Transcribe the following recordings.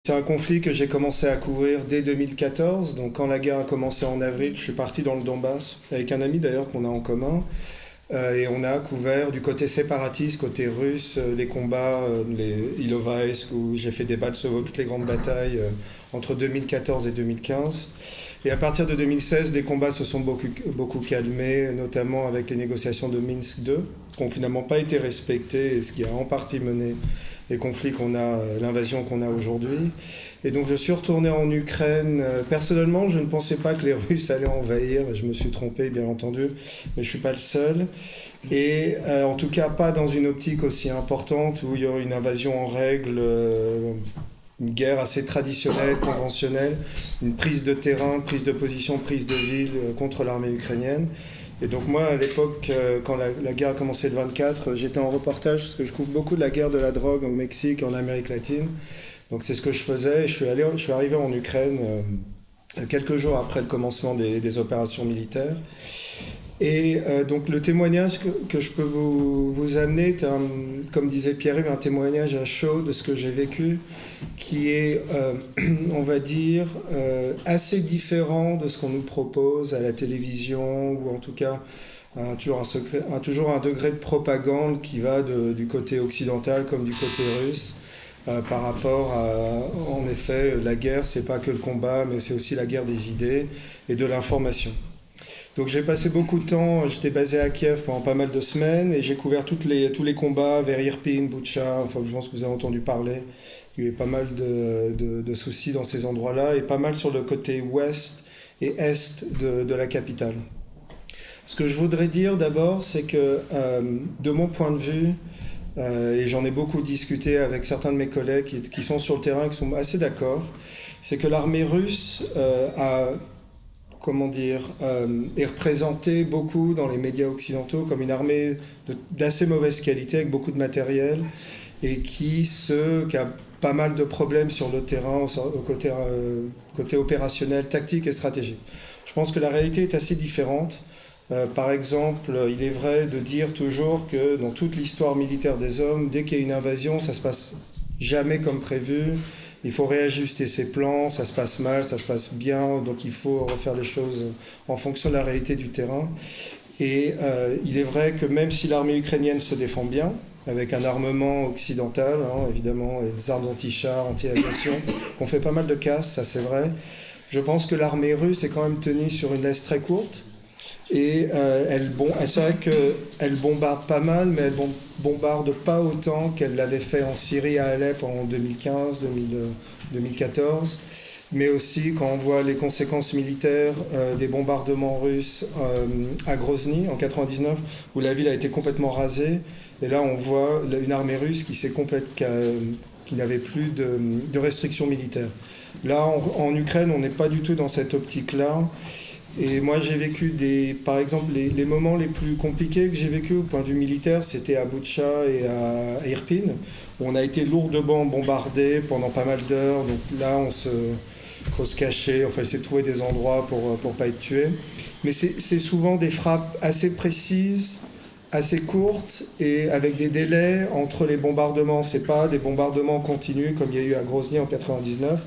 C'est un conflit que j'ai commencé à couvrir dès 2014. Donc quand la guerre a commencé en avril, je suis parti dans le Donbass, avec un ami d'ailleurs qu'on a en commun. Et on a couvert du côté séparatiste, côté russe, les combats, les Ilovaisk, où j'ai fait des balles sauve, toutes les grandes batailles entre 2014 et 2015. Et à partir de 2016, les combats se sont beaucoup calmés, notamment avec les négociations de Minsk II, qui n'ont finalement pas été respectées, et ce qui a en partie mené les conflits qu'on a, l'invasion qu'on a aujourd'hui. Et donc je suis retourné en Ukraine. Personnellement, je ne pensais pas que les Russes allaient envahir. Je me suis trompé, bien entendu, mais je ne suis pas le seul. Et en tout cas, pas dans une optique aussi importante où il y aurait une invasion en règle, une guerre assez traditionnelle, conventionnelle, une prise de terrain, prise de position, prise de ville contre l'armée ukrainienne. Et donc moi, à l'époque, quand la guerre a commencé le 24, j'étais en reportage, parce que je couvre beaucoup de la guerre de la drogue au Mexique et en Amérique latine. Donc c'est ce que je faisais. Et je suis arrivé en Ukraine quelques jours après le commencement des opérations militaires. Et donc le témoignage que je peux vous amener est, comme disait Pierre-Yves, un témoignage à chaud de ce que j'ai vécu, qui est, on va dire, assez différent de ce qu'on nous propose à la télévision, ou en tout cas toujours un degré de propagande qui va du côté occidental comme du côté russe. Par rapport à, en effet, la guerre, c'est pas que le combat, mais c'est aussi la guerre des idées et de l'information. Donc j'ai passé beaucoup de temps, j'étais basé à Kiev pendant pas mal de semaines et j'ai couvert tous les combats vers Irpin, Boutcha, enfin je pense que vous avez entendu parler. Il y a eu pas mal de soucis dans ces endroits-là et pas mal sur le côté ouest et est de la capitale. Ce que je voudrais dire d'abord, c'est que de mon point de vue, et j'en ai beaucoup discuté avec certains de mes collègues qui sont sur le terrain et qui sont assez d'accord, c'est que l'armée russe est représentée beaucoup dans les médias occidentaux comme une armée d'assez mauvaise qualité avec beaucoup de matériel et qui a pas mal de problèmes sur le terrain au côté opérationnel, tactique et stratégique. Je pense que la réalité est assez différente. Par exemple, il est vrai de dire toujours que dans toute l'histoire militaire des hommes, dès qu'il y a une invasion, ça se passe jamais comme prévu. Il faut réajuster ses plans, ça se passe mal, ça se passe bien, donc il faut refaire les choses en fonction de la réalité du terrain. Et il est vrai que même si l'armée ukrainienne se défend bien, avec un armement occidental, évidemment, et des armes anti-chars, anti-aviation, on fait pas mal de casse, ça c'est vrai. Je pense que l'armée russe est quand même tenue sur une laisse très courte. Et c'est vrai qu'elle bombarde pas mal, mais elle bombarde pas autant qu'elle l'avait fait en Syrie à Alep en 2015, 2014. Mais aussi quand on voit les conséquences militaires des bombardements russes à Grozny en 99, où la ville a été complètement rasée. Et là, on voit une armée russe qui n'avait plus de restrictions militaires. Là, en Ukraine, on n'est pas du tout dans cette optique-là. Et moi, j'ai vécu par exemple, les moments les plus compliqués que j'ai vécu au point de vue militaire, c'était à Boutcha et à Irpin, où on a été lourdement bombardé pendant pas mal d'heures. Donc là, faut se cacher, enfin, essayer de trouver des endroits pour pas être tué. Mais c'est souvent des frappes assez précises, assez courtes, et avec des délais entre les bombardements. C'est pas des bombardements continus comme il y a eu à Grozny en 99.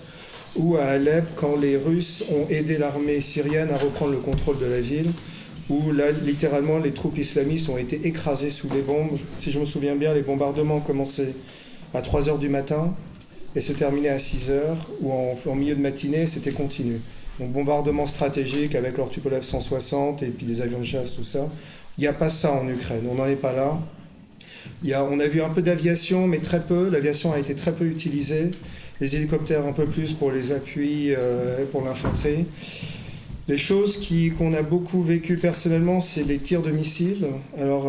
Ou à Alep, quand les Russes ont aidé l'armée syrienne à reprendre le contrôle de la ville, où là, littéralement, les troupes islamistes ont été écrasées sous les bombes. Si je me souviens bien, les bombardements ont commencé à 3 h du matin et se terminaient à 6 h, ou en milieu de matinée, c'était continu. Donc bombardement stratégique avec leur Tupolev 160 et puis les avions de chasse, tout ça. Il n'y a pas ça en Ukraine, on n'en est pas là. On a vu un peu d'aviation, mais très peu. L'aviation a été très peu utilisée. Les hélicoptères un peu plus pour les appuis, pour l'infanterie. Les choses qu'on a beaucoup vécues personnellement, c'est les tirs de missiles. Alors,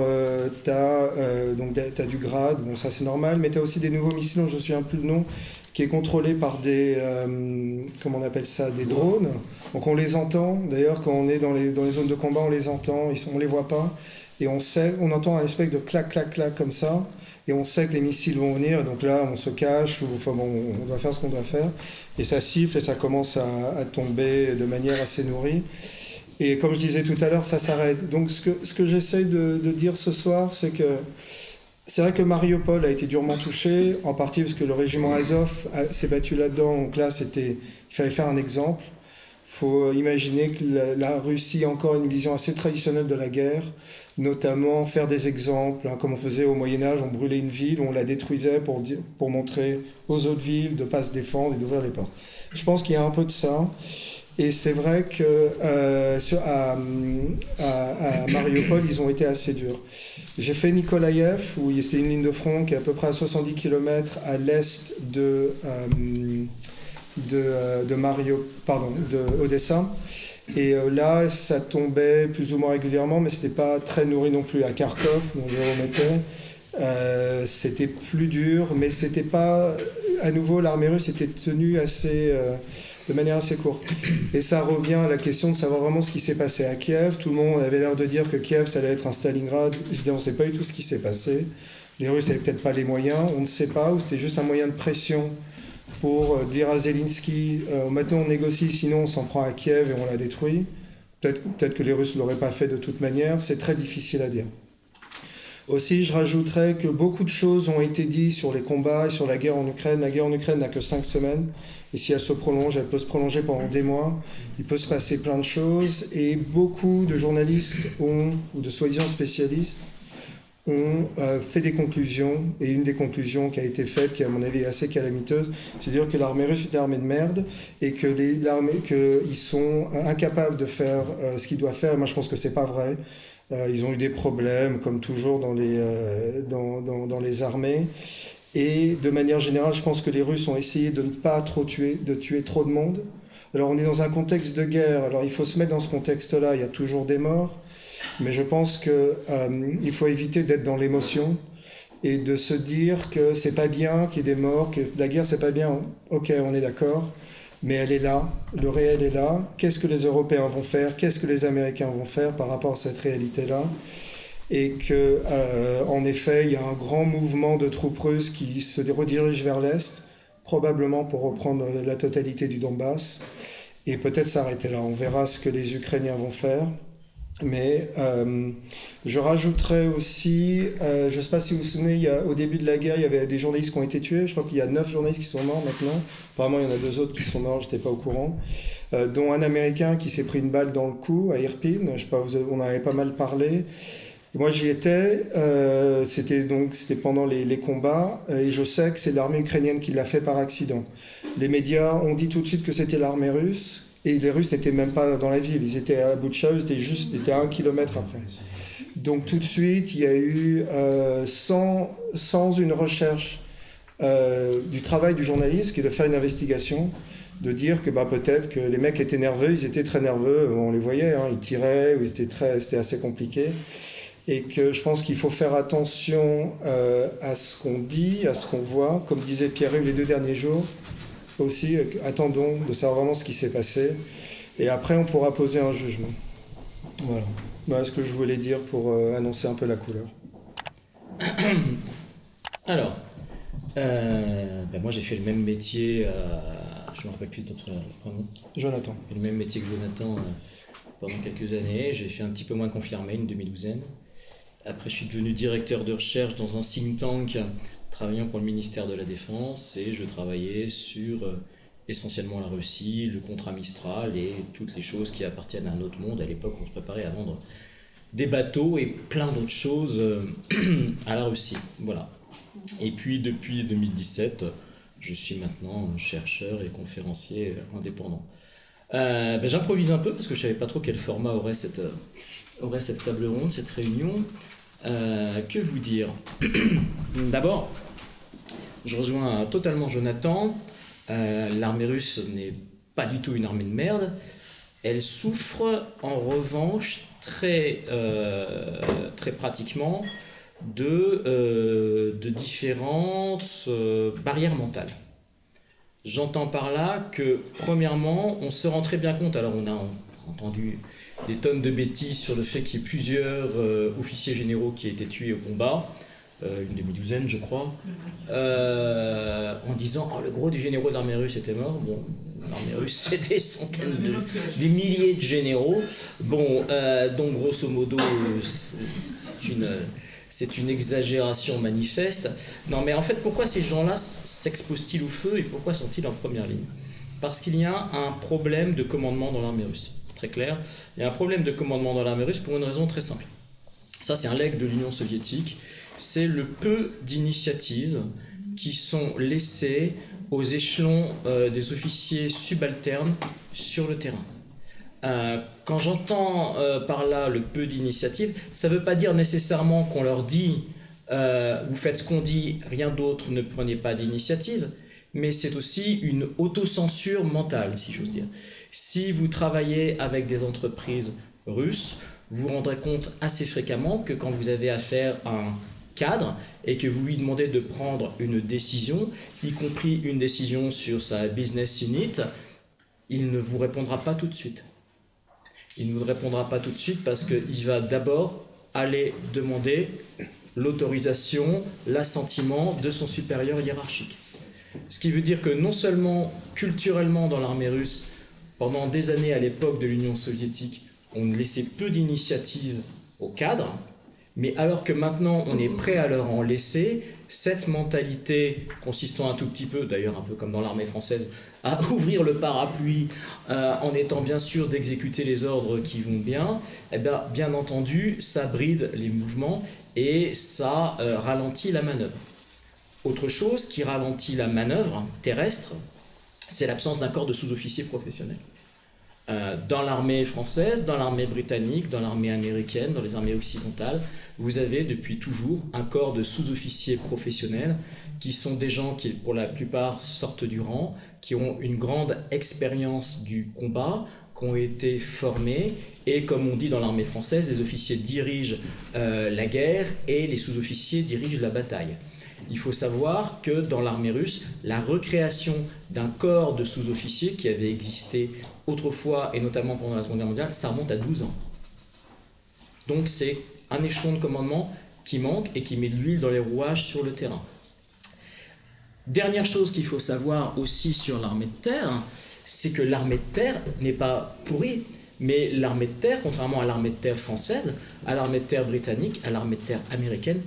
tu as du Grad, bon ça c'est normal, mais tu as aussi des nouveaux missiles dont je ne me souviens plus le nom, qui est contrôlé par des, comment on appelle ça, des drones. Donc on les entend, d'ailleurs quand on est dans les zones de combat, on les entend, on ne les voit pas. Et on entend un espèce de clac, clac, clac comme ça. Et on sait que les missiles vont venir, et donc là on se cache, on doit faire ce qu'on doit faire, et ça siffle et ça commence à tomber de manière assez nourrie. Et comme je disais tout à l'heure, ça s'arrête. Donc ce que j'essaie de dire ce soir, c'est que C'est vrai que Mariupol a été durement touché, en partie parce que le régiment Azov s'est battu là-dedans. Donc là, il fallait faire un exemple. Il faut imaginer que la Russie a encore une vision assez traditionnelle de la guerre, notamment faire des exemples, hein, comme on faisait au Moyen-Âge, on brûlait une ville, on la détruisait pour montrer aux autres villes de ne pas se défendre et d'ouvrir les portes. Je pense qu'il y a un peu de ça. Et c'est vrai qu'à Mariupol, ils ont été assez durs. J'ai fait Nikolaïev, où c'était une ligne de front qui est à peu près à 70 km à l'est de Odessa. Et là, ça tombait plus ou moins régulièrement, mais c'était pas très nourri non plus. À Kharkov, où on était, c'était plus dur, mais c'était pas... À nouveau, l'armée russe était tenue de manière assez courte. Et ça revient à la question de savoir vraiment ce qui s'est passé à Kiev. Tout le monde avait l'air de dire que Kiev, ça allait être un Stalingrad. Évidemment, on ne sait pas du tout ce qui s'est passé. Les Russes n'avaient peut-être pas les moyens, on ne sait pas, ou c'était juste un moyen de pression pour dire à Zelensky, maintenant on négocie, sinon on s'en prend à Kiev et on la détruit. Peut-être que les Russes ne l'auraient pas fait de toute manière, c'est très difficile à dire. Aussi, je rajouterais que beaucoup de choses ont été dites sur les combats et sur la guerre en Ukraine. La guerre en Ukraine n'a que 5 semaines. Et si elle se prolonge, elle peut se prolonger pendant des mois. Il peut se passer plein de choses. Et beaucoup de journalistes ou de soi-disant spécialistes ont fait des conclusions. Et une des conclusions qui a été faite, qui à mon avis est assez calamiteuse, c'est de dire que l'armée russe est une armée de merde et que qu'ils sont incapables de faire ce qu'ils doivent faire. Et moi, je pense que c'est pas vrai. Ils ont eu des problèmes, comme toujours dans les armées. Et de manière générale, je pense que les Russes ont essayé de ne pas trop tuer trop de monde. Alors on est dans un contexte de guerre, alors il faut se mettre dans ce contexte-là, il y a toujours des morts, mais je pense qu'il faut éviter d'être dans l'émotion et de se dire que c'est pas bien qu'il y ait des morts, que la guerre c'est pas bien, ok on est d'accord, mais elle est là, le réel est là. Qu'est-ce que les Européens vont faire? Qu'est-ce que les Américains vont faire par rapport à cette réalité-là? Et qu'en effet, il y a un grand mouvement de troupes russes qui se redirigent vers l'Est, probablement pour reprendre la totalité du Donbass, et peut-être s'arrêter là. On verra ce que les Ukrainiens vont faire. Mais je rajouterais aussi, je ne sais pas si vous vous souvenez, au début de la guerre, il y avait des journalistes qui ont été tués. Je crois qu'il y a 9 journalistes qui sont morts maintenant. Apparemment, il y en a 2 autres qui sont morts, je n'étais pas au courant. Dont un Américain qui s'est pris une balle dans le cou à Irpin. Je sais pas, on en avait pas mal parlé. Et moi, j'y étais. C'était pendant les combats. Et je sais que c'est l'armée ukrainienne qui l'a fait par accident. Les médias ont dit tout de suite que c'était l'armée russe. Et les Russes n'étaient même pas dans la ville, ils étaient à Boutcha, ils étaient à 1 kilomètre après. Donc tout de suite, il y a eu, sans une recherche du travail du journaliste, qui est de faire une investigation, de dire que peut-être que les mecs étaient nerveux, ils étaient très nerveux, on les voyait, hein, ils tiraient, c'était assez compliqué. Et que je pense qu'il faut faire attention à ce qu'on dit, à ce qu'on voit. Comme disait Pierre-Yves les 2 derniers jours, aussi, attendons de savoir vraiment ce qui s'est passé. Et après, on pourra poser un jugement. Voilà ce que je voulais dire pour annoncer un peu la couleur. Alors, moi j'ai fait le même métier, je me rappelle plus de ton prénom. Jonathan. J'ai fait le même métier que Jonathan pendant quelques années. J'ai fait un petit peu moins confirmé, une demi-douzaine. Après, je suis devenu directeur de recherche dans un think tank travaillant pour le ministère de la Défense et je travaillais sur essentiellement la Russie, le contrat Mistral et toutes les choses qui appartiennent à un autre monde. À l'époque, on se préparait à vendre des bateaux et plein d'autres choses à la Russie. Voilà. Et puis, depuis 2017, je suis maintenant chercheur et conférencier indépendant. J'improvise un peu parce que je ne savais pas trop quel format aurait cette table ronde, cette réunion. Que vous dire? D'abord, je rejoins totalement Jonathan. L'armée russe n'est pas du tout une armée de merde. Elle souffre en revanche très pratiquement de différentes barrières mentales. J'entends par là que, premièrement, on se rend très bien compte, alors on a entendu des tonnes de bêtises sur le fait qu'il y ait plusieurs officiers généraux qui aient été tués au combat, une demi-douzaine je crois, en disant « Oh, le gros des généraux de l'armée russe était mort ». Bon, l'armée russe c'est des centaines, des milliers de généraux. Bon, donc grosso modo, c'est une exagération manifeste. Non, mais en fait, pourquoi ces gens-là s'exposent-ils au feu et pourquoi sont-ils en première ligne? Parce qu'il y a un problème de commandement dans l'armée russe. Très clair, il y a un problème de commandement dans l'armée russe pour une raison très simple. Ça, c'est un legs de l'Union soviétique. C'est le peu d'initiatives qui sont laissées aux échelons des officiers subalternes sur le terrain. Quand j'entends par là le peu d'initiatives, ça ne veut pas dire nécessairement qu'on leur dit vous faites ce qu'on dit, rien d'autre, ne prenez pas d'initiative, mais c'est aussi une autocensure mentale, si j'ose dire. Si vous travaillez avec des entreprises russes, vous vous rendrez compte assez fréquemment que quand vous avez affaire à un cadre et que vous lui demandez de prendre une décision, y compris une décision sur sa business unit, il ne vous répondra pas tout de suite. Il ne vous répondra pas tout de suite parce qu'il va d'abord aller demander l'autorisation, l'assentiment de son supérieur hiérarchique. Ce qui veut dire que non seulement culturellement dans l'armée russe, pendant des années à l'époque de l'Union soviétique, on laissait peu d'initiatives aux cadres, mais alors que maintenant on est prêt à leur en laisser, cette mentalité consistant un tout petit peu, d'ailleurs un peu comme dans l'armée française, à ouvrir le parapluie en étant bien sûr d'exécuter les ordres qui vont bien, eh bien entendu, ça bride les mouvements et ça ralentit la manœuvre. Autre chose qui ralentit la manœuvre terrestre, c'est l'absence d'un corps de sous-officiers professionnels. Dans l'armée française, dans l'armée britannique, dans l'armée américaine, dans les armées occidentales, vous avez depuis toujours un corps de sous-officiers professionnels qui sont des gens qui, pour la plupart, sortent du rang, qui ont une grande expérience du combat, qui ont été formés, et comme on dit dans l'armée française, les officiers dirigent la guerre et les sous-officiers dirigent la bataille. Il faut savoir que dans l'armée russe, la recréation d'un corps de sous-officiers qui avait existé autrefois, et notamment pendant la Seconde Guerre mondiale, ça remonte à 12 ans. Donc c'est un échelon de commandement qui manque et qui met de l'huile dans les rouages sur le terrain. Dernière chose qu'il faut savoir aussi sur l'armée de terre, c'est que l'armée de terre n'est pas pourrie, mais l'armée de terre, contrairement à l'armée de terre française, à l'armée de terre britannique, à l'armée de terre américaine,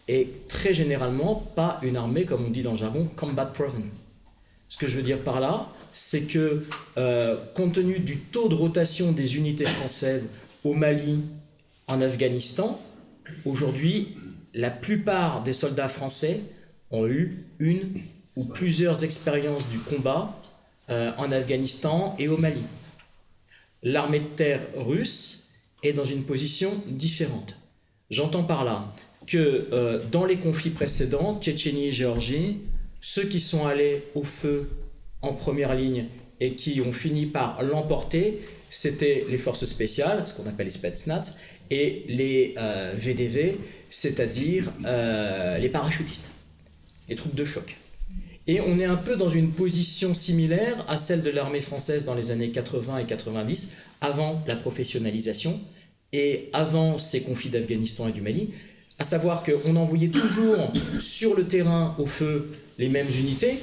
est très généralement pas une armée, comme on dit dans le jargon, combat proven. Ce que je veux dire par là, c'est que compte tenu du taux de rotation des unités françaises au Mali, en Afghanistan, aujourd'hui, la plupart des soldats français ont eu une ou plusieurs expériences du combat en Afghanistan et au Mali. L'armée de terre russe est dans une position différente. J'entends par là que dans les conflits précédents, Tchétchénie et Géorgie, ceux qui sont allés au feu en première ligne et qui ont fini par l'emporter, c'était les forces spéciales, ce qu'on appelle les Spetsnaz, et les VDV, c'est-à-dire les parachutistes, les troupes de choc. Et on est un peu dans une position similaire à celle de l'armée française dans les années 80 et 90, avant la professionnalisation et avant ces conflits d'Afghanistan et du Mali, à savoir qu'on envoyait toujours sur le terrain au feu les mêmes unités,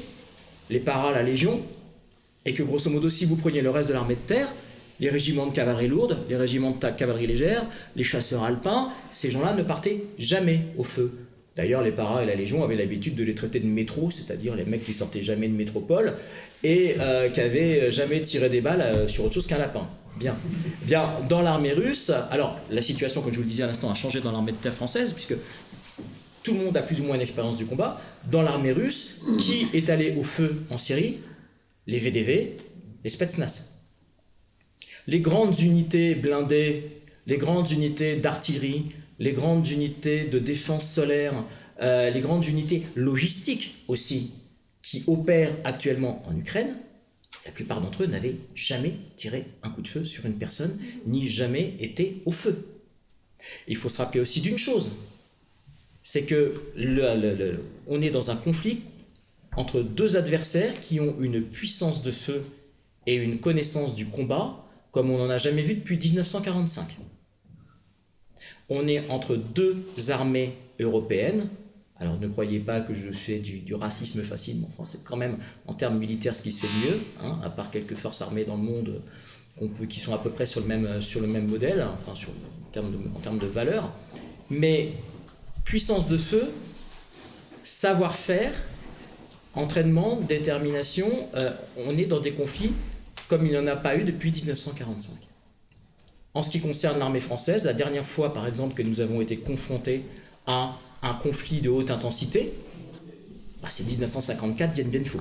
les paras, la Légion, et que grosso modo, si vous preniez le reste de l'armée de terre, les régiments de cavalerie lourde, les régiments de cavalerie légère, les chasseurs alpins, ces gens-là ne partaient jamais au feu. D'ailleurs, les paras et la Légion avaient l'habitude de les traiter de métro, c'est-à-dire les mecs qui sortaient jamais de métropole et qui avaient jamais tiré des balles sur autre chose qu'un lapin. Bien. Bien, dans l'armée russe, alors la situation, comme je vous le disais à l'instant, a changé dans l'armée de terre française, puisque tout le monde a plus ou moins une expérience du combat. Dans l'armée russe, qui est allé au feu en Syrie? Les VDV, les Spetsnaz. Les grandes unités blindées, les grandes unités d'artillerie, les grandes unités de défense solaire, les grandes unités logistiques aussi, qui opèrent actuellement en Ukraine, la plupart d'entre eux n'avaient jamais tiré un coup de feu sur une personne, ni jamais été au feu. Il faut se rappeler aussi d'une chose, c'est que on est dans un conflit entre deux adversaires qui ont une puissance de feu et une connaissance du combat comme on n'en a jamais vu depuis 1945. On est entre deux armées européennes. Alors ne croyez pas que je fais du racisme facile, mais enfin, c'est quand même en termes militaires ce qui se fait de mieux, hein, à part quelques forces armées dans le monde qui sont à peu près sur le même modèle, enfin, en termes de valeur. Mais puissance de feu, savoir-faire, entraînement, détermination, on est dans des conflits comme il n'y en a pas eu depuis 1945. En ce qui concerne l'armée française, la dernière fois, par exemple, que nous avons été confrontés à un conflit de haute intensité, c'est 1954, Dien Bien Phu.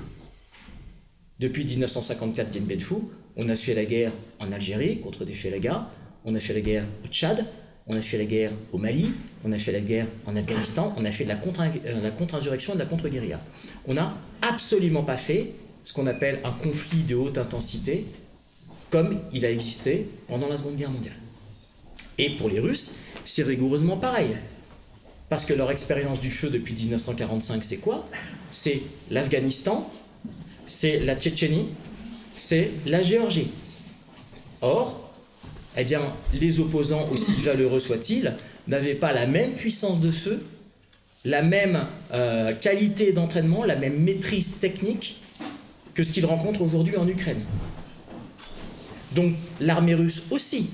Depuis 1954, Dien Bien Phu, on a fait la guerre en Algérie contre des félagas, on a fait la guerre au Tchad, on a fait la guerre au Mali, on a fait la guerre en Afghanistan, on a fait de la contre-insurrection et de la contre-guérilla. On n'a absolument pas fait ce qu'on appelle un conflit de haute intensité comme il a existé pendant la Seconde Guerre mondiale. Et pour les Russes, c'est rigoureusement pareil. Parce que leur expérience du feu depuis 1945, c'est quoi? C'est l'Afghanistan, c'est la Tchétchénie, c'est la Géorgie. Or, eh bien, les opposants, aussi valeureux soient-ils, n'avaient pas la même puissance de feu, la même qualité d'entraînement, la même maîtrise technique que ce qu'ils rencontrent aujourd'hui en Ukraine. Donc l'armée russe aussi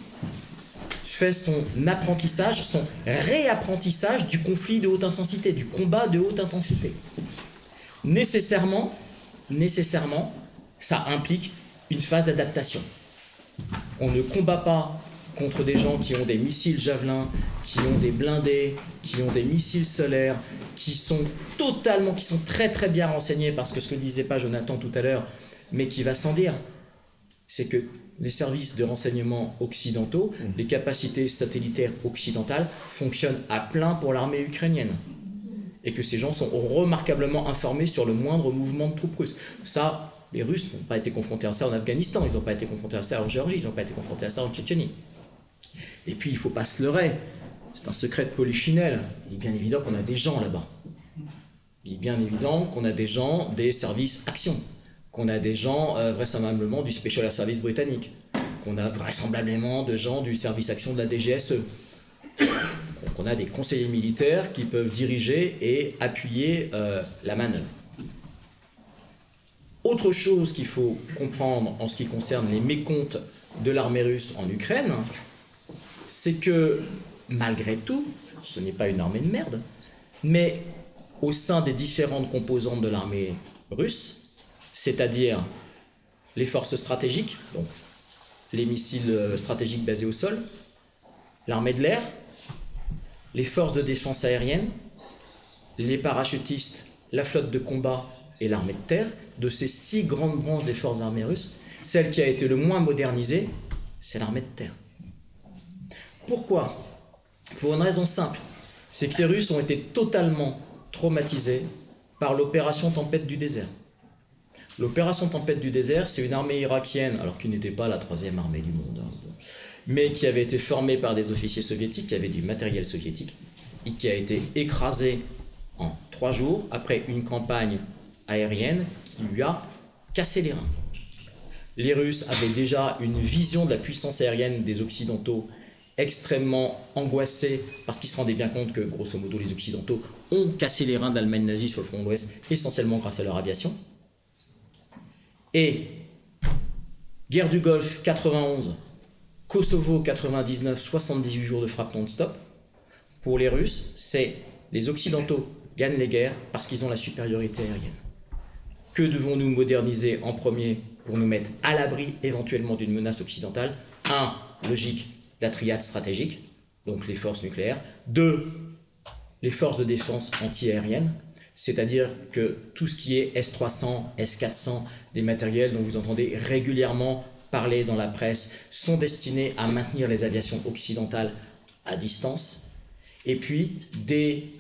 fait son apprentissage, son réapprentissage du conflit de haute intensité, du combat de haute intensité. Nécessairement, ça implique une phase d'adaptation. On ne combat pas contre des gens qui ont des missiles Javelin, qui ont des blindés, qui ont des missiles solaires, qui sont très très bien renseignés, parce que ce que disait pas Jonathan tout à l'heure, mais qui va sans dire, c'est que les services de renseignement occidentaux, les capacités satellitaires occidentales fonctionnent à plein pour l'armée ukrainienne. Et que ces gens sont remarquablement informés sur le moindre mouvement de troupes russes. Ça, les Russes n'ont pas été confrontés à ça en Afghanistan, ils n'ont pas été confrontés à ça en Géorgie, ils n'ont pas été confrontés à ça en Tchétchénie. Et puis, il ne faut pas se leurrer, c'est un secret de polichinelle. Il est bien évident qu'on a des gens là-bas. Il est bien évident qu'on a des gens des services action, qu'on a des gens vraisemblablement du Special Air Service britannique, qu'on a vraisemblablement des gens du service action de la DGSE, qu'on a des conseillers militaires qui peuvent diriger et appuyer la manœuvre. Autre chose qu'il faut comprendre en ce qui concerne les mécomptes de l'armée russe en Ukraine, c'est que malgré tout, ce n'est pas une armée de merde, mais au sein des différentes composantes de l'armée russe, c'est-à-dire les forces stratégiques, donc les missiles stratégiques basés au sol, l'armée de l'air, les forces de défense aérienne, les parachutistes, la flotte de combat et l'armée de terre, de ces 6 grandes branches des forces armées russes, celle qui a été le moins modernisée, c'est l'armée de terre. Pourquoi? Pour une raison simple, c'est que les Russes ont été totalement traumatisés par l'opération Tempête du désert. L'opération Tempête du désert, c'est une armée irakienne, alors qui n'était pas la 3e armée du monde, mais qui avait été formée par des officiers soviétiques, qui avaient du matériel soviétique, et qui a été écrasée en 3 jours après une campagne aérienne qui lui a cassé les reins. Les Russes avaient déjà une vision de la puissance aérienne des Occidentaux extrêmement angoissée, parce qu'ils se rendaient bien compte que, grosso modo, les Occidentaux ont cassé les reins de l'Allemagne nazie sur le front de l'Ouest, essentiellement grâce à leur aviation. Et guerre du Golfe 91, Kosovo 99, 78 jours de frappe non-stop. Pour les Russes, c'est les Occidentaux gagnent les guerres parce qu'ils ont la supériorité aérienne. Que devons-nous moderniser en premier pour nous mettre à l'abri éventuellement d'une menace occidentale? 1. Logique, la triade stratégique, donc les forces nucléaires. 2. Les forces de défense anti-aériennes, c'est-à-dire que tout ce qui est S-300, S-400, des matériels dont vous entendez régulièrement parler dans la presse, sont destinés à maintenir les aviations occidentales à distance. Et puis des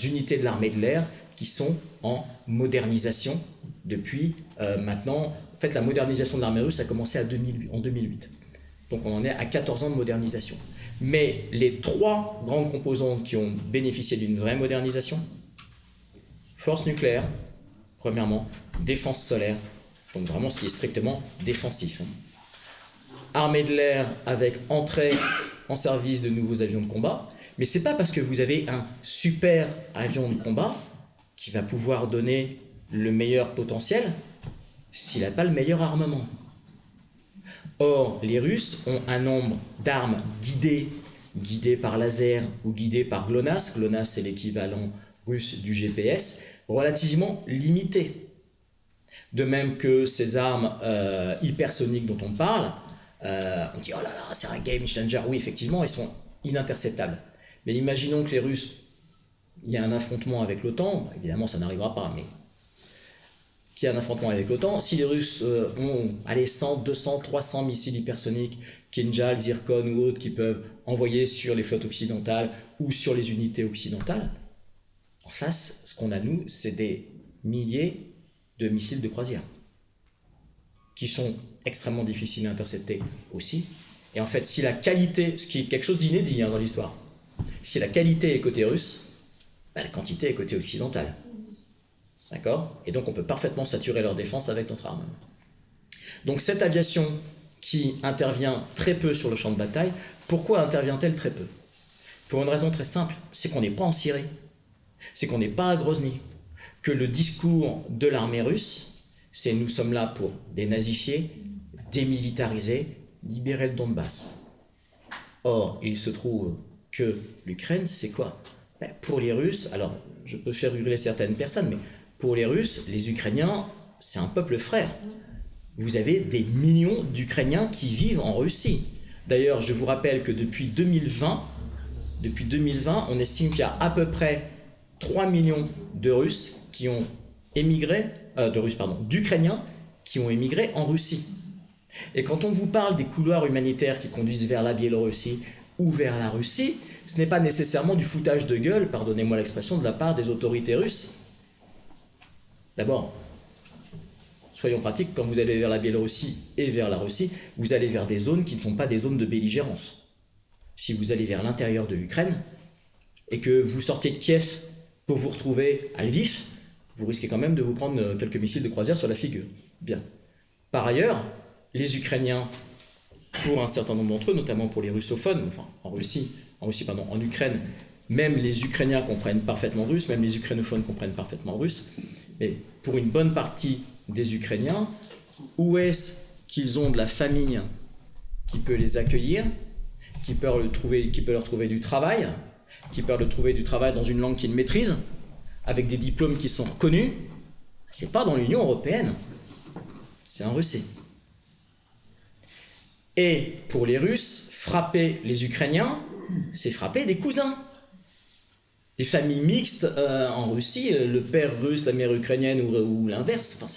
unités de l'armée de l'air qui sont en modernisation depuis maintenant. En fait, la modernisation de l'armée russe a commencé en 2008. Donc on en est à 14 ans de modernisation. Mais les 3 grandes composantes qui ont bénéficié d'une vraie modernisation, force nucléaire, premièrement, défense solaire, donc vraiment ce qui est strictement défensif. Armée de l'air avec entrée en service de nouveaux avions de combat, mais c'est pas parce que vous avez un super avion de combat qui va pouvoir donner le meilleur potentiel s'il n'a pas le meilleur armement. Or, les Russes ont un nombre d'armes guidées guidés par laser ou guidés par GLONASS. GLONASS, c'est l'équivalent russe du GPS, relativement limités. De même que ces armes hypersoniques dont on parle, on dit « Oh là là, c'est un game changer ». Oui, effectivement, elles sont ininterceptables. Mais imaginons que les Russes, il y a un affrontement avec l'OTAN, évidemment ça n'arrivera pas, mais qu'il y a un affrontement avec l'OTAN, si les Russes ont 100, 200, 300 missiles hypersoniques, Kinjal, Zircon ou autres, qui peuvent envoyer sur les flottes occidentales ou sur les unités occidentales, en face, ce qu'on a nous, c'est des milliers de missiles de croisière, qui sont extrêmement difficiles à intercepter aussi. Et en fait, si la qualité, ce qui est quelque chose d'inédit dans l'histoire, si la qualité est côté russe, la quantité est côté occidental. D'accord? Et donc on peut parfaitement saturer leur défense avec notre arme. Donc cette aviation qui intervient très peu sur le champ de bataille, pourquoi intervient-elle très peu? Pour une raison très simple, c'est qu'on n'est pas en Syrie, c'est qu'on n'est pas à Grozny, que le discours de l'armée russe, c'est nous sommes là pour dénazifier, démilitariser, libérer le Donbass. Or, il se trouve que l'Ukraine, c'est quoi? Pour les Russes, alors je peux faire hurler certaines personnes, mais pour les Russes, les Ukrainiens, c'est un peuple frère. Vous avez des millions d'Ukrainiens qui vivent en Russie. D'ailleurs, je vous rappelle que depuis 2020, on estime qu'il y a à peu près 3 millions de Russes qui ont émigré, d'Ukrainiens qui ont émigré en Russie. Et quand on vous parle des couloirs humanitaires qui conduisent vers la Biélorussie ou vers la Russie, ce n'est pas nécessairement du foutage de gueule, pardonnez-moi l'expression, de la part des autorités russes. D'abord, soyons pratiques, quand vous allez vers la Biélorussie et vers la Russie, vous allez vers des zones qui ne sont pas des zones de belligérance. Si vous allez vers l'intérieur de l'Ukraine et que vous sortez de Kiev pour vous retrouver à Lviv, vous risquez quand même de vous prendre quelques missiles de croisière sur la figure. Bien. Par ailleurs, les Ukrainiens, pour un certain nombre d'entre eux, notamment pour les russophones, enfin en Ukraine, même les Ukrainiens comprennent parfaitement russe, même les ukrainophones comprennent parfaitement russe, mais pour une bonne partie des Ukrainiens, où est-ce qu'ils ont de la famille qui peut les accueillir, qui peut leur trouver du travail, qui peut leur trouver du travail dans une langue qu'ils maîtrisent, avec des diplômes qui sont reconnus? C'est pas dans l'Union européenne, c'est en Russie. Et pour les Russes, frapper les Ukrainiens, c'est frapper des cousins. Les familles mixtes en Russie, le père russe, la mère ukrainienne ou l'inverse, enfin,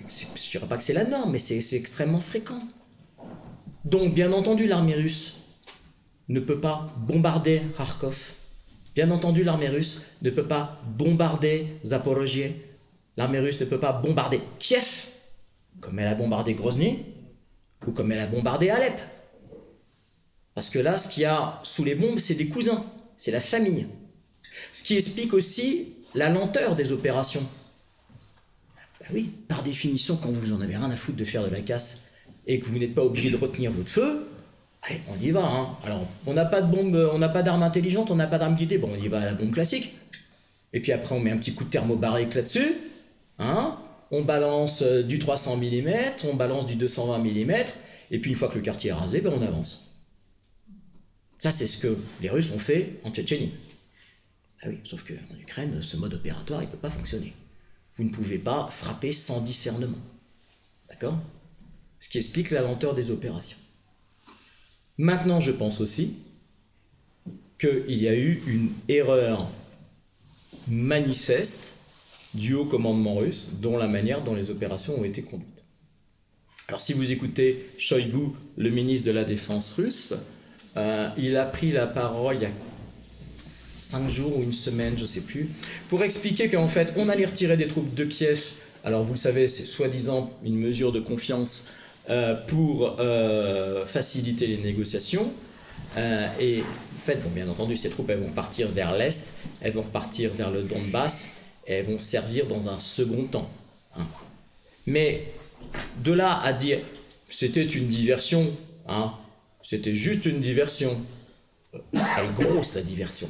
je dirais pas que c'est la norme, mais c'est extrêmement fréquent. Donc, bien entendu, l'armée russe ne peut pas bombarder Kharkov. Bien entendu, l'armée russe ne peut pas bombarder Zaporozhye. L'armée russe ne peut pas bombarder Kiev, comme elle a bombardé Grozny, ou comme elle a bombardé Alep. Parce que là, ce qu'il y a sous les bombes, c'est des cousins, c'est la famille. Ce qui explique aussi la lenteur des opérations. Ben oui, par définition, quand vous en avez rien à foutre de faire de la casse et que vous n'êtes pas obligé de retenir votre feu, allez, on y va. Hein. Alors, on n'a pas de bombe, on n'a pas d'arme intelligente, on n'a pas d'arme guidée, bon, on y va à la bombe classique. Et puis après, on met un petit coup de thermobarique là-dessus. Hein. On balance du 300 mm, on balance du 220 mm, et puis une fois que le quartier est rasé, ben on avance. Ça, c'est ce que les Russes ont fait en Tchétchénie. Ah oui, sauf qu'en Ukraine, ce mode opératoire, il ne peut pas fonctionner. Vous ne pouvez pas frapper sans discernement. D'accord? Ce qui explique la lenteur des opérations. Maintenant, je pense aussi qu'il y a eu une erreur manifeste du haut commandement russe, dont la manière dont les opérations ont été conduites. Alors si vous écoutez Shoigu, le ministre de la Défense russe, il a pris la parole il y a 5 jours ou une semaine, je ne sais plus, pour expliquer qu'en fait, on allait retirer des troupes de Kiev. Alors vous le savez, c'est soi-disant une mesure de confiance pour faciliter les négociations. Et en fait, bon, bien entendu, ces troupes elles vont partir vers l'Est, elles vont partir vers le Donbass, et elles vont servir dans un second temps. Hein. Mais de là à dire c'était une diversion, hein, c'était juste une diversion, elle est grosse la diversion.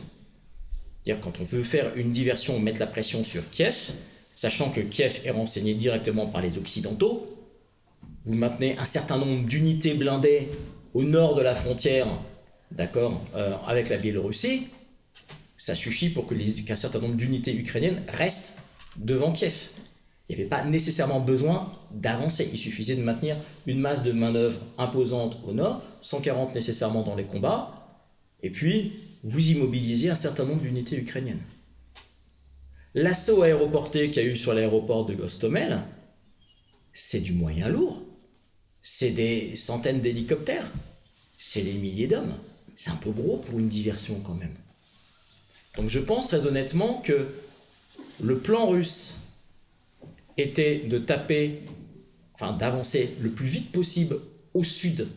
C'est-à-dire quand on veut faire une diversion, mettre la pression sur Kiev, sachant que Kiev est renseigné directement par les Occidentaux, vous maintenez un certain nombre d'unités blindées au nord de la frontière d'accord, avec la Biélorussie, ça suffit pour qu'un certain nombre d'unités ukrainiennes restent devant Kiev. Il n'y avait pas nécessairement besoin d'avancer. Il suffisait de maintenir une masse de main-d'œuvre imposante au nord, 140 nécessairement dans les combats, et puis vous immobilisiez un certain nombre d'unités ukrainiennes. L'assaut aéroporté qu'il y a eu sur l'aéroport de Gostomel, c'est du moyen lourd. C'est des centaines d'hélicoptères. C'est des milliers d'hommes. C'est un peu gros pour une diversion quand même. Donc je pense très honnêtement que le plan russe était de taper, enfin d'avancer le plus vite possible au sud,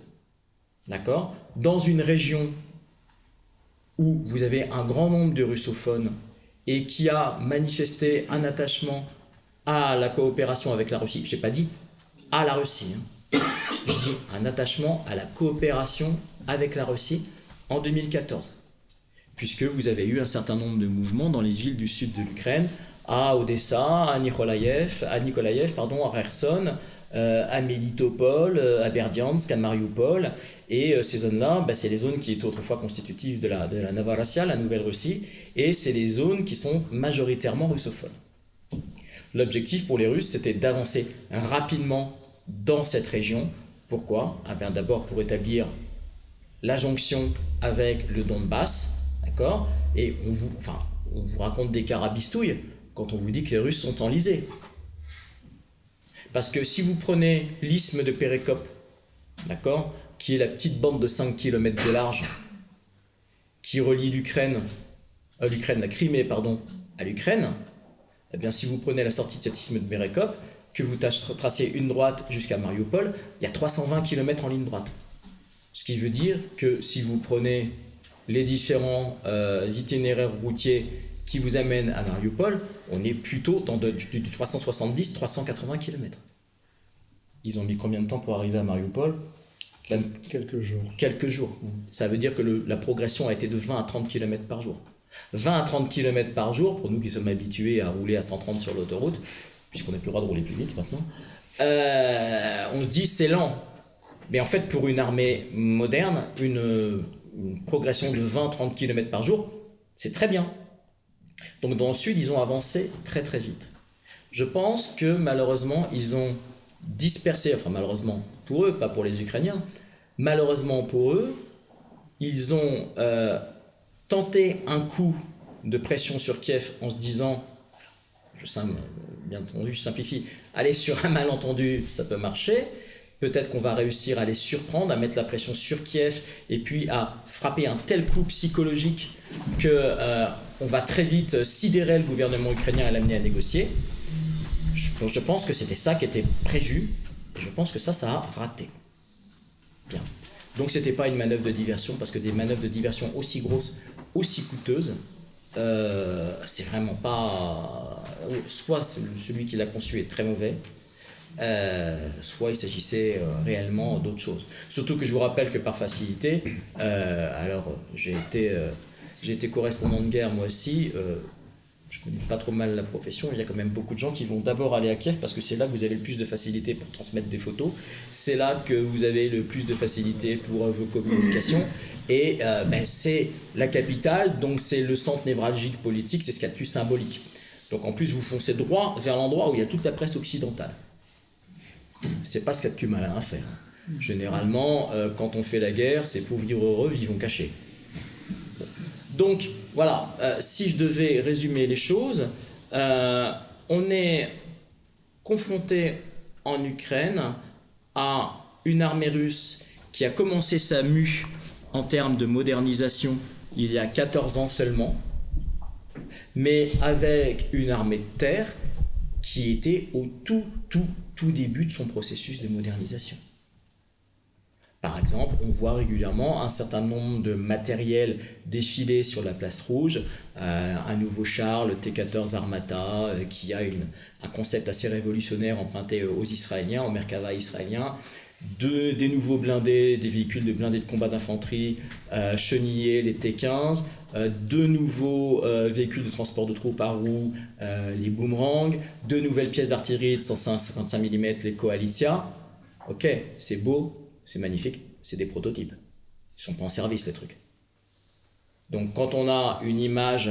d'accord, dans une région où vous avez un grand nombre de russophones et qui a manifesté un attachement à la coopération avec la Russie. Je n'ai pas dit à la Russie, hein. Je dis un attachement à la coopération avec la Russie en 2014, puisque vous avez eu un certain nombre de mouvements dans les villes du sud de l'Ukraine, à Odessa, à Nikolaïev, à Kherson, à Melitopol, à Berdiansk, à Mariupol. Et ces zones-là, c'est les zones qui étaient autrefois constitutives de la Novorossia, la Nouvelle-Russie, et c'est les zones qui sont majoritairement russophones. L'objectif pour les Russes, c'était d'avancer rapidement dans cette région. Pourquoi ? D'abord pour établir la jonction avec le Donbass, d'accord ? Et on vous raconte des carabistouilles quand on vous dit que les Russes sont enlisés. Parce que si vous prenez l'isthme de Perekop, d'accord, qui est la petite bande de 5 km de large, qui relie la Crimée, à l'Ukraine, eh bien si vous prenez la sortie de cet isthme de Perekop, que vous tracez une droite jusqu'à Mariupol, il y a 320 km en ligne droite. Ce qui veut dire que si vous prenez les différents itinéraires routiers qui vous amènent à Mariupol, on est plutôt dans du 370-380 km. Ils ont mis combien de temps pour arriver à Mariupol ? Quelques jours. Quelques jours. Ça veut dire que la progression a été de 20 à 30 km par jour. 20 à 30 km par jour, pour nous qui sommes habitués à rouler à 130 sur l'autoroute, puisqu'on n'a plus le droit de rouler plus vite maintenant, on se dit c'est lent. Mais en fait, pour une armée moderne, une progression de 20-30 km par jour, c'est très bien. Donc dans le sud, ils ont avancé très très vite. Je pense que malheureusement, ils ont dispersé, enfin malheureusement pour eux, pas pour les Ukrainiens, malheureusement pour eux, ils ont tenté un coup de pression sur Kiev en se disant, bien entendu, je simplifie, aller sur un malentendu, ça peut marcher. Peut-être qu'on va réussir à les surprendre, à mettre la pression sur Kiev et puis à frapper un tel coup psychologique qu'on va très vite sidérer le gouvernement ukrainien et l'amener à négocier. Je pense que c'était ça qui était prévu et je pense que ça a raté. Bien. Donc c'était pas une manœuvre de diversion parce que des manœuvres de diversion aussi grosses, aussi coûteuses, c'est vraiment pas... Soit celui qui l'a conçu est très mauvais, soit il s'agissait réellement d'autre chose. Surtout que je vous rappelle que par facilité, j'ai été correspondant de guerre moi aussi, je connais pas trop mal la profession, il y a quand même beaucoup de gens qui vont d'abord aller à Kiev parce que c'est là que vous avez le plus de facilité pour transmettre des photos, c'est là que vous avez le plus de facilité pour vos communications, et c'est la capitale, donc c'est le centre névralgique politique, c'est ce qu'il y a de plus symbolique. Donc en plus vous foncez droit vers l'endroit où il y a toute la presse occidentale. C'est pas ce qu'il y a de plus malin à faire. Généralement, quand on fait la guerre, c'est pour vivre heureux, vivons cachés. Donc, voilà, si je devais résumer les choses, on est confronté en Ukraine à une armée russe qui a commencé sa mue en termes de modernisation il y a 14 ans seulement, mais avec une armée de terre qui était au tout début de son processus de modernisation. Par exemple, on voit régulièrement un certain nombre de matériels défiler sur la place rouge, un nouveau char, le T-14 Armata, qui a un concept assez révolutionnaire emprunté aux Israéliens, au Merkava israélien, des nouveaux blindés, des véhicules de blindés de combat d'infanterie chenillés, les T-15, deux nouveaux véhicules de transport de troupes à roues, les Boomerang, deux nouvelles pièces d'artillerie de 155 mm, les Koalitia. Ok, c'est beau, c'est magnifique, c'est des prototypes. Ils sont pas en service, les trucs. Donc quand on a une image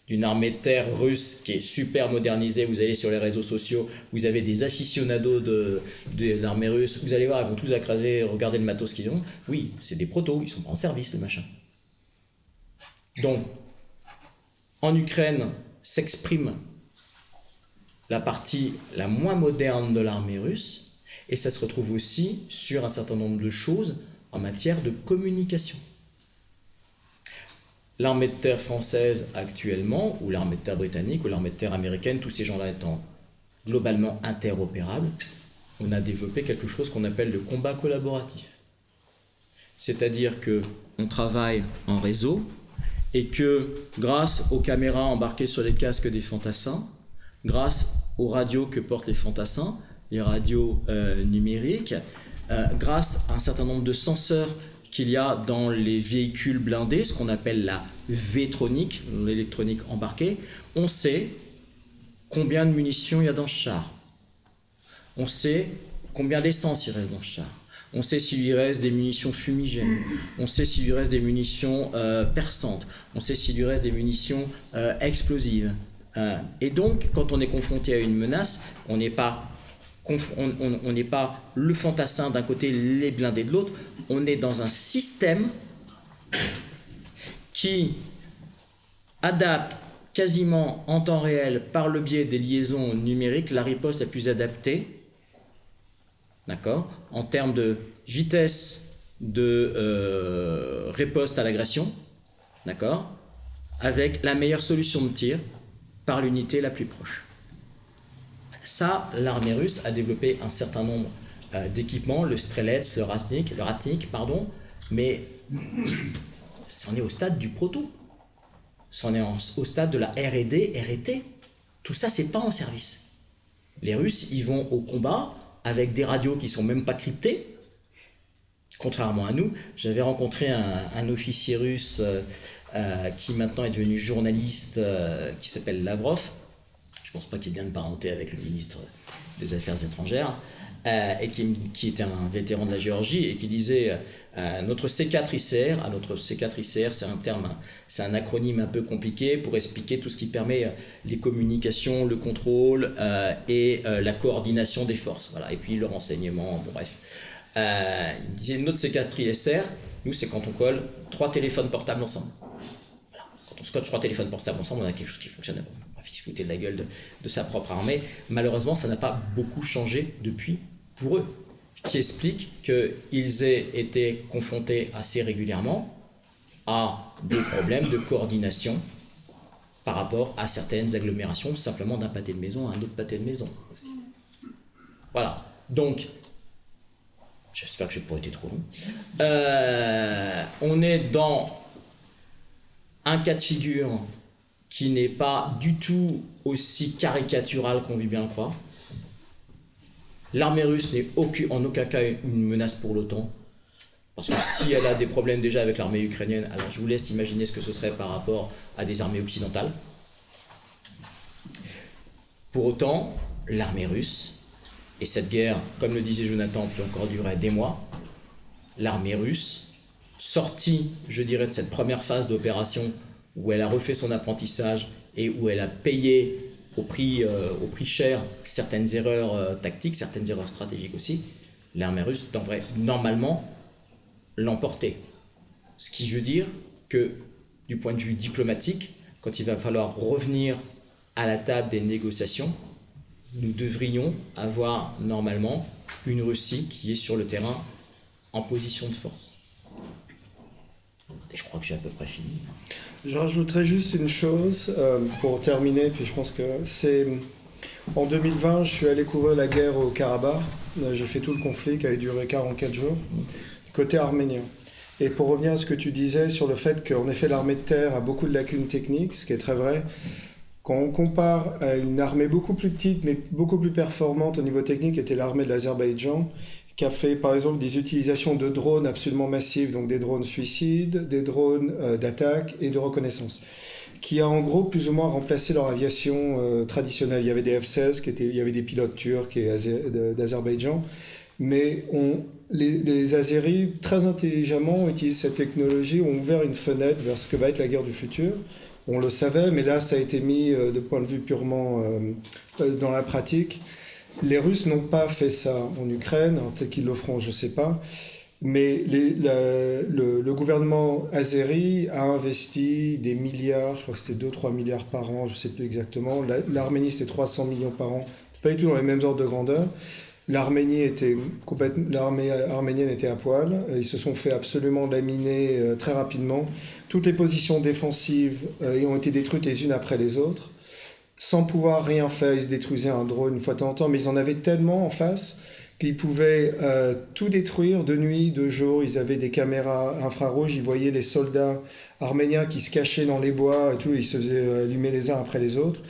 d'une armée de terre russe qui est super modernisée, vous allez sur les réseaux sociaux, vous avez des aficionados de l'armée russe, vous allez voir, ils vont tous écraser, regarder le matos qu'ils ont. Oui, c'est des protos, ils sont pas en service, les machins. Donc, en Ukraine s'exprime la partie la moins moderne de l'armée russe, et ça se retrouve aussi sur un certain nombre de choses en matière de communication. L'armée de terre française actuellement, ou l'armée de terre britannique, ou l'armée de terre américaine, tous ces gens-là étant globalement interopérables, on a développé quelque chose qu'on appelle le combat collaboratif. C'est-à-dire qu'on travaille en réseau et que grâce aux caméras embarquées sur les casques des fantassins, grâce aux radios que portent les fantassins, les radios numériques, grâce à un certain nombre de senseurs qu'il y a dans les véhicules blindés, ce qu'on appelle la V-tronique, l'électronique embarquée, on sait combien de munitions il y a dans le char. On sait combien d'essence il reste dans le char. On sait s'il lui reste des munitions fumigènes. On sait s'il lui reste des munitions perçantes. On sait s'il lui reste des munitions explosives. Et donc, quand on est confronté à une menace, on n'est pas le fantassin d'un côté, les blindés de l'autre, on est dans un système qui adapte quasiment en temps réel, par le biais des liaisons numériques, la riposte la plus adaptée, d'accord, en termes de vitesse de riposte à l'agression, d'accord, avec la meilleure solution de tir par l'unité la plus proche. Ça, l'armée russe a développé un certain nombre d'équipements, le Strelets, le Ratnik, mais c'en est au stade du proto. C'en est au stade de la R&D, RT. Tout ça, c'est pas en service. Les Russes, ils vont au combat avec des radios qui sont même pas cryptées. Contrairement à nous, j'avais rencontré un officier russe qui maintenant est devenu journaliste, qui s'appelle Lavrov. Je ne pense pas qu'il y ait bien de parenté avec le ministre des Affaires étrangères, et qui était un vétéran de la Géorgie, et qui disait notre C4 ICR, notre C4 ICR c'est un terme, c'est un acronyme un peu compliqué pour expliquer tout ce qui permet les communications, le contrôle et la coordination des forces, voilà, et puis le renseignement, bon bref. Il disait notre C4 ICR, nous c'est quand on colle 3 téléphones portables ensemble. Voilà. Quand on scotche 3 téléphones portables ensemble, on a quelque chose qui fonctionne. Il se foutait de la gueule de sa propre armée. Malheureusement, ça n'a pas beaucoup changé depuis pour eux. Ce qui explique qu'ils aient été confrontés assez régulièrement à des problèmes de coordination par rapport à certaines agglomérations, simplement d'un pâté de maison à un autre pâté de maison aussi. Voilà. Donc, j'espère que je n'ai pas été trop long. On est dans un cas de figure qui n'est pas du tout aussi caricatural qu'on veut bien le croire. L'armée russe n'est en aucun cas une menace pour l'OTAN, parce que si elle a des problèmes déjà avec l'armée ukrainienne, alors je vous laisse imaginer ce que ce serait par rapport à des armées occidentales. Pour autant, l'armée russe, et cette guerre, comme le disait Jonathan, peut encore durer des mois, l'armée russe, sortie, je dirais, de cette première phase d'opération où elle a refait son apprentissage et où elle a payé au prix cher certaines erreurs tactiques, certaines erreurs stratégiques aussi, l'armée russe devrait normalement l'emporter. Ce qui veut dire que, du point de vue diplomatique, quand il va falloir revenir à la table des négociations, nous devrions avoir normalement une Russie qui est sur le terrain en position de force. Et je crois que j'ai à peu près fini. Je rajouterais juste une chose pour terminer, puis je pense que c'est... En 2020, je suis allé couvrir la guerre au Karabakh. J'ai fait tout le conflit qui avait duré 44 jours, côté arménien. Et pour revenir à ce que tu disais sur le fait qu'en effet l'armée de terre a beaucoup de lacunes techniques, ce qui est très vrai, quand on compare à une armée beaucoup plus petite mais beaucoup plus performante au niveau technique, était l'armée de l'Azerbaïdjan, qui a fait par exemple des utilisations de drones absolument massives, donc des drones suicides, des drones d'attaque et de reconnaissance, qui a en gros plus ou moins remplacé leur aviation traditionnelle. Il y avait des F-16, il y avait des pilotes turcs et d'Azerbaïdjan, mais les Azéris, très intelligemment, utilisent cette technologie, ont ouvert une fenêtre vers ce que va être la guerre du futur. On le savait, mais là, ça a été mis de point de vue purement dans la pratique. Les Russes n'ont pas fait ça en Ukraine, peut-être qu'ils le feront, je ne sais pas. Mais le gouvernement azéri a investi des milliards, je crois que c'était 2-3 milliards par an, je ne sais plus exactement. L'Arménie, c'est 300 millions par an, pas du tout dans les mêmes ordres de grandeur. L'armée arménienne était à poil. Ils se sont fait absolument laminer très rapidement. Toutes les positions défensives ont été détruites les unes après les autres. Sans pouvoir rien faire, ils se détruisaient un drone une fois de temps en temps, mais ils en avaient tellement en face qu'ils pouvaient tout détruire de nuit, de jour. Ils avaient des caméras infrarouges, ils voyaient les soldats arméniens qui se cachaient dans les bois et tout, ils se faisaient allumer les uns après les autres.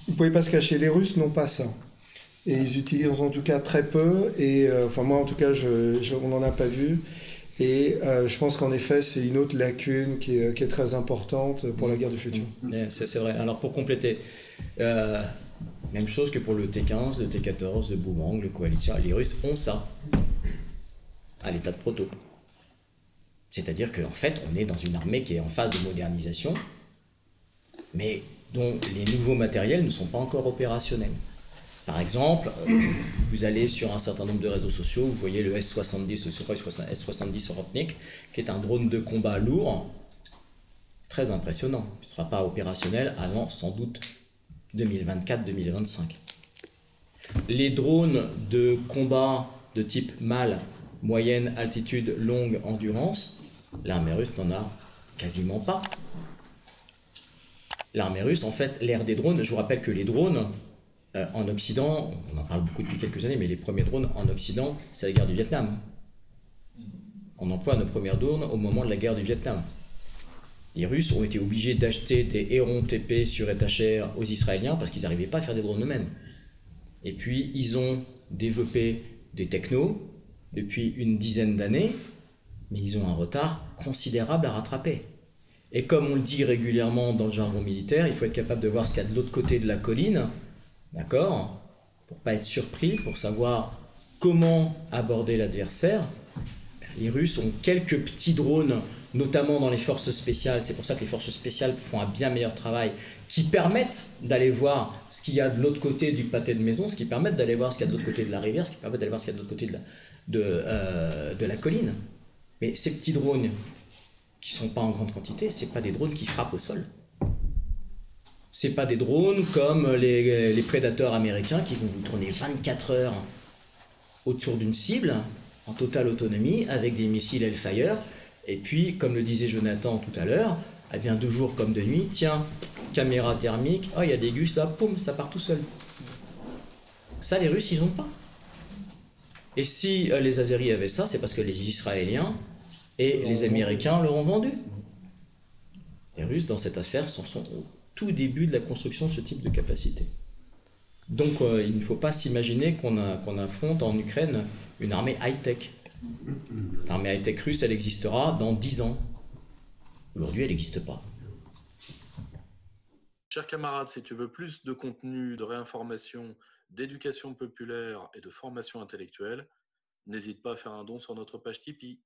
Ils ne pouvaient pas se cacher. Les Russes n'ont pas ça. Et ils utilisent en tout cas très peu, et enfin moi en tout cas on n'en a pas vu. Et je pense qu'en effet c'est une autre lacune qui est très importante pour la guerre du futur. C'est vrai. Alors pour compléter, même chose que pour le T-15, le T-14, le Boomerang, le Coalition, les Russes ont ça à l'état de proto. C'est-à-dire qu'en fait on est dans une armée qui est en phase de modernisation, mais dont les nouveaux matériels ne sont pas encore opérationnels. Par exemple, vous allez sur un certain nombre de réseaux sociaux, vous voyez le S-70, le Sukhoi S-70 Rotnik, qui est un drone de combat lourd, très impressionnant. Il ne sera pas opérationnel avant sans doute 2024-2025. Les drones de combat de type MAL, moyenne altitude, longue endurance, l'armée russe n'en a quasiment pas. L'armée russe, en fait, l'ère des drones, je vous rappelle que les drones, en Occident, on en parle beaucoup depuis quelques années, mais les premiers drones en Occident, c'est la guerre du Vietnam. On emploie nos premiers drones au moment de la guerre du Vietnam. Les Russes ont été obligés d'acheter des Héron TP sur étagère aux Israéliens parce qu'ils n'arrivaient pas à faire des drones eux-mêmes. Et puis, ils ont développé des technos depuis une dizaine d'années, mais ils ont un retard considérable à rattraper. Et comme on le dit régulièrement dans le jargon militaire, il faut être capable de voir ce qu'il y a de l'autre côté de la colline, d'accord, pour pas être surpris, pour savoir comment aborder l'adversaire. Les Russes ont quelques petits drones, notamment dans les forces spéciales, c'est pour ça que les forces spéciales font un bien meilleur travail, qui permettent d'aller voir ce qu'il y a de l'autre côté du pâté de maison, ce qui permettent d'aller voir ce qu'il y a de l'autre côté de la rivière, ce qui permet d'aller voir ce qu'il y a de l'autre côté de la colline. Mais ces petits drones qui ne sont pas en grande quantité, ce n'est pas des drones qui frappent au sol. Ce n'est pas des drones comme les prédateurs américains qui vont vous tourner 24 heures autour d'une cible en totale autonomie avec des missiles Hellfire. Et puis, comme le disait Jonathan tout à l'heure, eh bien 2 jours comme de nuit, tiens, caméra thermique, oh il y a des gus là, poum, ça part tout seul. Ça, les Russes, ils n'ont pas. Et si les Azéris avaient ça, c'est parce que les Israéliens et les Américains leur ont vendu. Les Russes, dans cette affaire, sont au tout début de la construction de ce type de capacité. Donc, il ne faut pas s'imaginer qu'on affronte en Ukraine une armée high-tech. L'armée high-tech russe, elle existera dans 10 ans. Aujourd'hui, elle n'existe pas. Chers camarades, si tu veux plus de contenu, de réinformation, d'éducation populaire et de formation intellectuelle, n'hésite pas à faire un don sur notre page Tipeee.